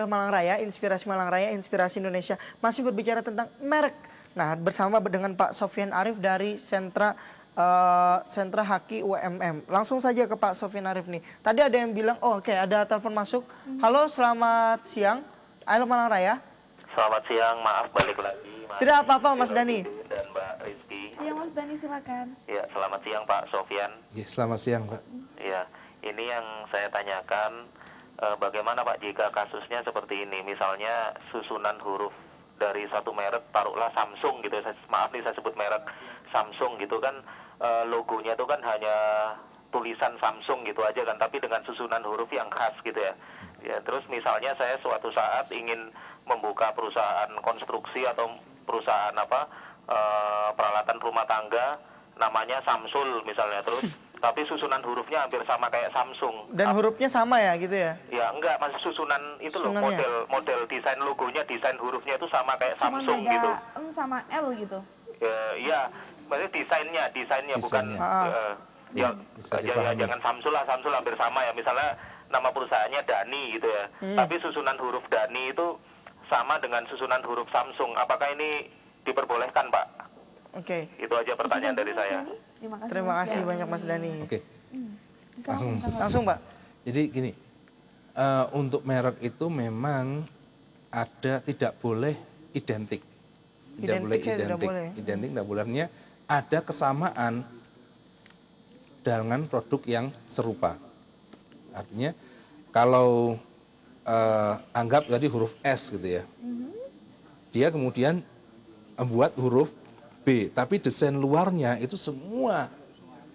Malang Raya, Inspirasi Malang Raya, Inspirasi Indonesia masih berbicara tentang merek. Nah, bersama dengan Pak Sofyan Arif dari Sentra Haki UMM. Langsung saja ke Pak Sofyan Arif nih. Tadi ada yang bilang, oh oke, ada telepon masuk. Halo, selamat siang. Halo Malang Raya. Selamat siang, maaf balik lagi. Tidak apa-apa Mas Dani. Dan Mbak Rizky. Iya Mas Dani, silakan. Ya, selamat siang Pak Sofyan. Ya, selamat siang Pak. Ya, ini yang saya tanyakan, bagaimana Pak jika kasusnya seperti ini, misalnya susunan huruf dari satu merek, taruhlah Samsung gitu, maaf nih saya sebut merek Samsung gitu kan, logonya itu kan hanya tulisan Samsung gitu aja kan, tapi dengan susunan huruf yang khas gitu ya. Ya, terus misalnya saya suatu saat ingin membuka perusahaan konstruksi atau perusahaan peralatan rumah tangga, namanya Samsul misalnya, terus tapi susunan hurufnya hampir sama kayak Samsung. Dan hurufnya sama ya gitu ya? Ya enggak, masih susunan itu loh, model desain logonya, desain hurufnya itu sama kayak Cuma Samsung beda gitu. M sama L gitu. Iya, maksudnya desainnya bukan jangan Samsul lah, Samsul hampir sama ya. Misalnya nama perusahaannya Dani gitu ya. Tapi susunan huruf Dani itu sama dengan susunan huruf Samsung. Apakah ini diperbolehkan, Pak? Oke. Itu aja pertanyaan dari saya. Terima kasih banyak Mas Dani. Oke. Langsung Pak. Jadi gini, untuk merek itu memang tidak boleh identik. Tidak boleh identik. Identik tidak boleh. Artinya ada kesamaan dengan produk yang serupa. Artinya kalau anggap tadi huruf S gitu ya. Dia kemudian membuat huruf B, tapi desain luarnya itu semua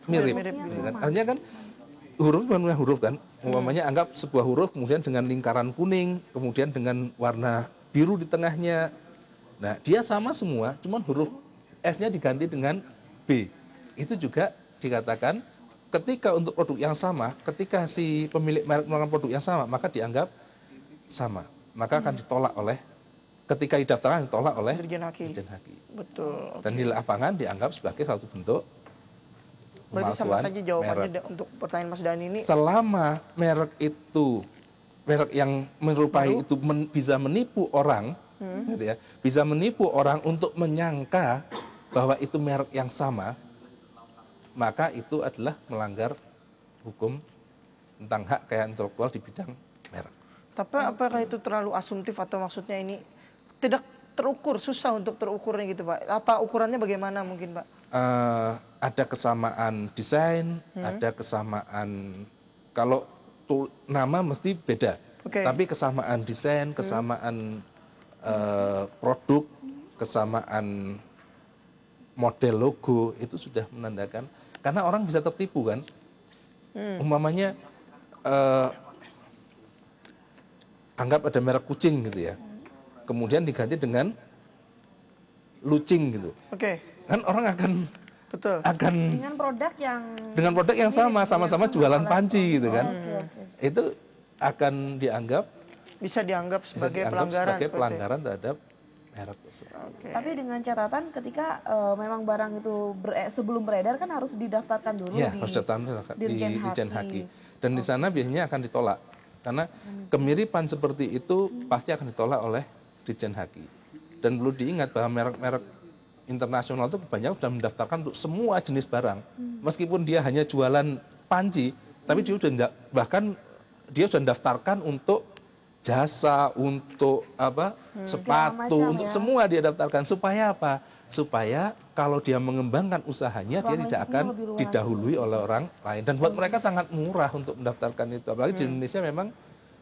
mirip. Kan? Artinya kan huruf bukan huruf kan, umpamanya anggap sebuah huruf kemudian dengan lingkaran kuning, kemudian dengan warna biru di tengahnya. Nah, dia sama semua, cuman huruf S-nya diganti dengan B. Itu juga dikatakan ketika untuk produk yang sama, ketika si pemilik merek melakukan produk yang sama, maka dianggap sama. Maka akan ditolak oleh, ketika didaftarkan ditolak oleh Dirjen Haki. Betul. Dan di lapangan dianggap sebagai satu bentuk berarti sama pemalsuan saja jawabannya merek. untuk pertanyaan Mas Dani ini. Selama merek yang menyerupai itu bisa menipu orang, gitu ya, bisa menipu orang untuk menyangka bahwa itu merek yang sama, maka itu adalah melanggar hukum tentang hak kekayaan intelektual di bidang merek. Tapi apakah itu terlalu asumtif atau maksudnya ini tidak terukur, susah untuk terukurnya gitu Pak? Apa ukurannya bagaimana mungkin Pak? Ada kesamaan desain, ada kesamaan, kalau nama mesti beda. Tapi kesamaan desain, kesamaan produk, kesamaan model logo itu sudah menandakan, karena orang bisa tertipu kan. Umpamanya anggap ada merek kucing gitu ya, kemudian diganti dengan lucing gitu. Kan orang akan dengan produk yang sama-sama jualan panci gitu kan. Itu akan bisa dianggap sebagai pelanggaran terhadap merek tersebut. Tapi dengan catatan ketika memang barang itu sebelum beredar kan harus didaftarkan dulu di Dirjen Haki. Dan di sana biasanya akan ditolak. Karena kemiripan seperti itu pasti akan ditolak oleh Dirjen Haki. Dan perlu diingat bahwa merek-merek internasional itu kebanyakan sudah mendaftarkan untuk semua jenis barang. Meskipun dia hanya jualan panci, tapi dia sudah mendaftarkan untuk jasa, untuk sepatu, untuk semua dia daftarkan. Supaya apa? Supaya kalau dia mengembangkan usahanya, dia tidak akan didahului oleh orang lain. Dan buat mereka sangat murah untuk mendaftarkan itu. Apalagi di Indonesia memang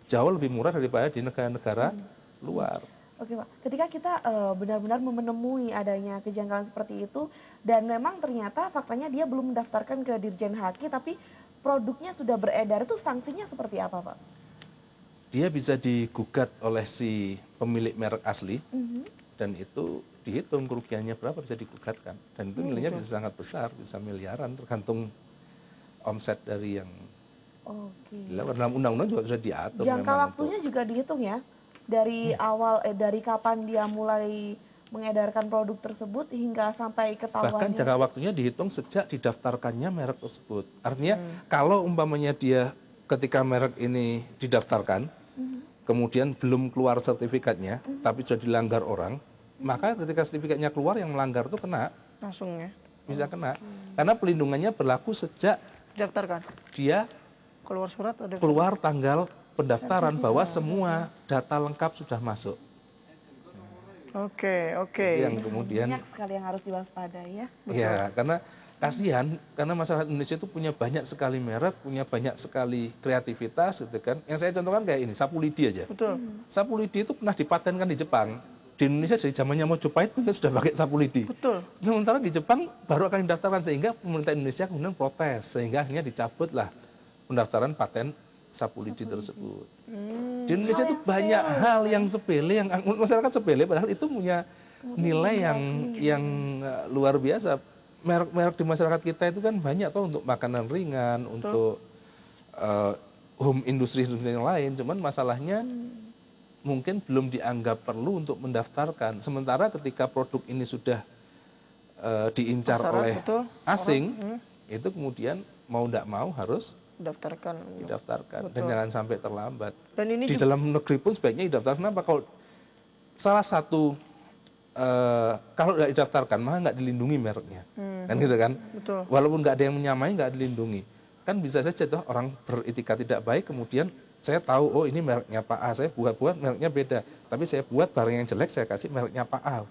jauh lebih murah daripada di negara-negara luar. Oke Pak, ketika kita benar-benar menemui adanya kejanggalan seperti itu, dan memang ternyata faktanya dia belum mendaftarkan ke Dirjen Haki, tapi produknya sudah beredar, itu sanksinya seperti apa Pak? Dia bisa digugat oleh si pemilik merek asli, dan itu dihitung kerugiannya berapa bisa digugatkan. Dan itu nilainya bisa sangat besar, bisa miliaran, tergantung omset dari yang dilakukan. Dalam undang-undang juga sudah diatur. Jangka waktunya juga dihitung ya? Dari dari kapan dia mulai mengedarkan produk tersebut hingga sampai ketahuannya. Bahkan jangka waktunya dihitung sejak didaftarkannya merek tersebut. Artinya kalau umpamanya dia ketika merek ini didaftarkan, kemudian belum keluar sertifikatnya, tapi sudah dilanggar orang, maka ketika sertifikatnya keluar yang melanggar itu kena, Langsung ya. bisa kena. Karena pelindungannya berlaku sejak Daftarkan. dia Keluar surat ada. keluar tanggal pendaftaran bahwa semua data lengkap sudah masuk. Oke, oke. Itu yang kemudian, Banyak sekali yang harus diwaspadai ya. ya karena kasihan, karena masyarakat Indonesia itu punya banyak sekali merek, punya banyak sekali kreativitas gitu kan. Yang saya contohkan kayak ini, sapu lidi aja. Betul. Sapu lidi itu pernah dipatenkan di Jepang. Di Indonesia dari zamannya Mojopahit mungkin sudah pakai sapu lidi. Betul. Sementara di Jepang baru akan didaftarkan, sehingga pemerintah Indonesia kemudian protes, sehingga akhirnya dicabutlah pendaftaran paten sapu lidi tersebut. Di Indonesia itu banyak hal yang sepele, yang masyarakat sepele, padahal itu punya nilai yang luar biasa. Merek-merek di masyarakat kita itu kan banyak tuh untuk makanan ringan, untuk home industri yang lain. Cuman masalahnya mungkin belum dianggap perlu untuk mendaftarkan. Sementara ketika produk ini sudah diincar Pasaran, oleh betul. asing, itu kemudian mau tidak mau harus Daftarkan. didaftarkan. Betul. Dan jangan sampai terlambat. Dan ini Di dalam negeri pun sebaiknya didaftarkan. Kenapa? Kalau salah satu kalau tidak didaftarkan maka nggak dilindungi mereknya, kan gitu kan? Betul. Walaupun nggak ada yang menyamai, nggak dilindungi, kan bisa saja tuh orang beretika tidak baik, kemudian saya tahu oh ini mereknya Pak A, saya buat mereknya beda, tapi saya buat barang yang jelek saya kasih mereknya Pak A,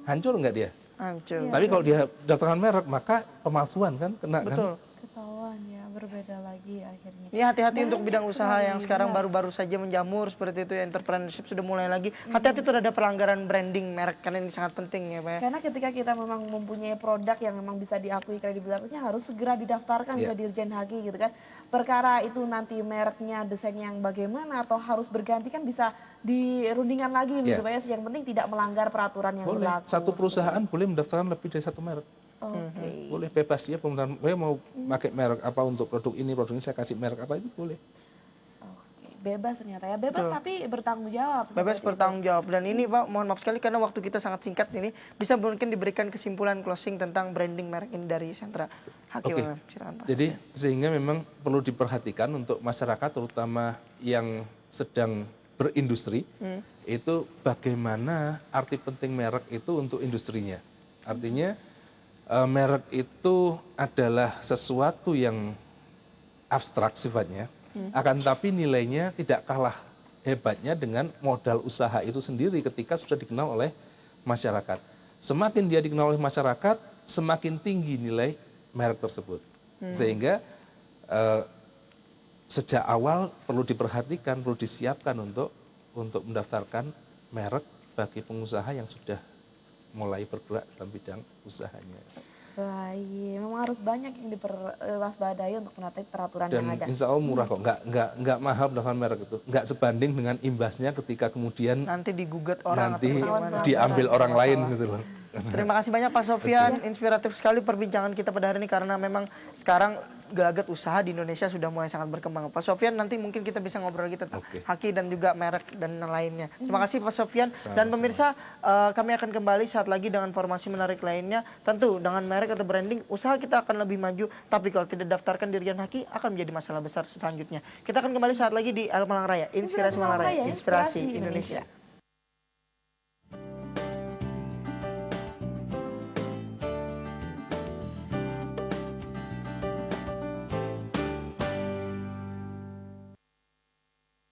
hancur nggak dia? Hancur. Tapi kalau dia daftarkan merek maka pemalsuan kan kena kan? Betul. Ketahuan ya, berbeda lagi akhirnya. Ya hati-hati untuk Banyak bidang usaha sekali, yang sekarang benar. baru-baru saja menjamur seperti itu ya, entrepreneurship sudah mulai lagi. Hati-hati terhadap pelanggaran branding merek karena ini sangat penting ya Pak ya. Karena ketika kita memang mempunyai produk yang memang bisa diakui kredibilitasnya harus segera didaftarkan Iya. ke Dirjen Haki gitu kan. Perkara itu nanti mereknya, desainnya yang bagaimana atau harus berganti kan bisa dirundingkan lagi gitu Iya. Pak ya. Yang penting tidak melanggar peraturan yang Boleh. berlaku. Satu perusahaan boleh mendaftarkan lebih dari satu merek. Oke. Boleh bebas ya pemerintah. Saya mau pakai merek apa untuk produk ini saya kasih merek apa itu boleh. Oke. Bebas ternyata ya. Bebas tapi bertanggung jawab. Bebas seperti bertanggung jawab. Dan ini Pak, mohon maaf sekali karena waktu kita sangat singkat ini, bisa mungkin diberikan kesimpulan closing tentang branding merek ini dari Sentra Haki. Oke. Bang. Silakan Pak. Jadi sehingga memang perlu diperhatikan untuk masyarakat terutama yang sedang berindustri itu bagaimana arti penting merek itu untuk industrinya. Artinya merek itu adalah sesuatu yang abstrak sifatnya, akan tapi nilainya tidak kalah hebatnya dengan modal usaha itu sendiri ketika sudah dikenal oleh masyarakat. Semakin dia dikenal oleh masyarakat, semakin tinggi nilai merek tersebut. Sehingga sejak awal perlu diperhatikan, perlu disiapkan untuk mendaftarkan merek bagi pengusaha yang sudah mulai bergerak dalam bidang usahanya. Baik, memang harus banyak yang diwaspadai untuk menaati peraturan yang Dan ada. insya Allah murah kok, nggak mahal mendaftarkan merek itu, nggak sebanding dengan imbasnya ketika kemudian Nanti digugat orang nanti atau bagaimana. diambil orang lain gitu loh. Terima kasih banyak Pak Sofyan, inspiratif sekali perbincangan kita pada hari ini karena memang sekarang gelagat usaha di Indonesia sudah mulai sangat berkembang. Pak Sofyan nanti mungkin kita bisa ngobrol lagi tentang Oke. Haki dan juga merek dan lainnya. Terima kasih Pak Sofyan dan pemirsa, kami akan kembali saat lagi dengan informasi menarik lainnya. Tentu dengan merek atau branding usaha kita akan lebih maju, tapi kalau tidak daftarkan Dirjen Haki akan menjadi masalah besar selanjutnya. Kita akan kembali saat lagi di Al Malang Raya, Inspirasi Malang Raya, Inspirasi Indonesia.